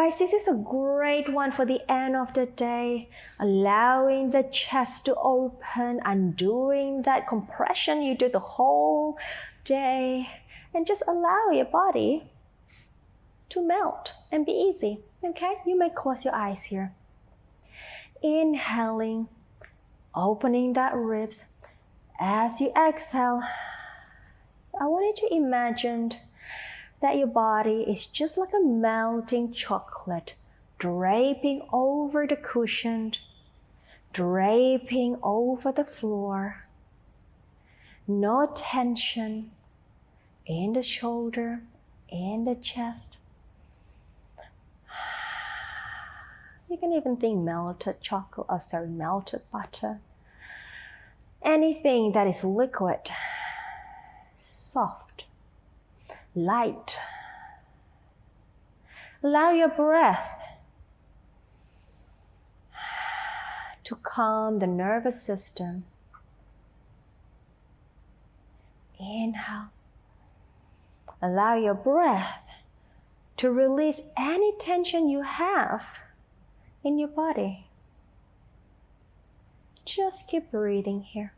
guys, this is a great one for the end of the day, allowing the chest to open, undoing that compression you do the whole day, and just allow your body to melt and be easy. Okay, you may close your eyes here. Inhaling, opening that ribs. As you exhale, I want you to imagine that your body is just like a melting chocolate, draping over the cushion, draping over the floor. No tension in the shoulder, in the chest. You can even think melted chocolate, melted butter. Anything that is liquid, soft, light. Allow your breath to calm the nervous system. Inhale. Allow your breath to release any tension you have in your body. Just keep breathing here.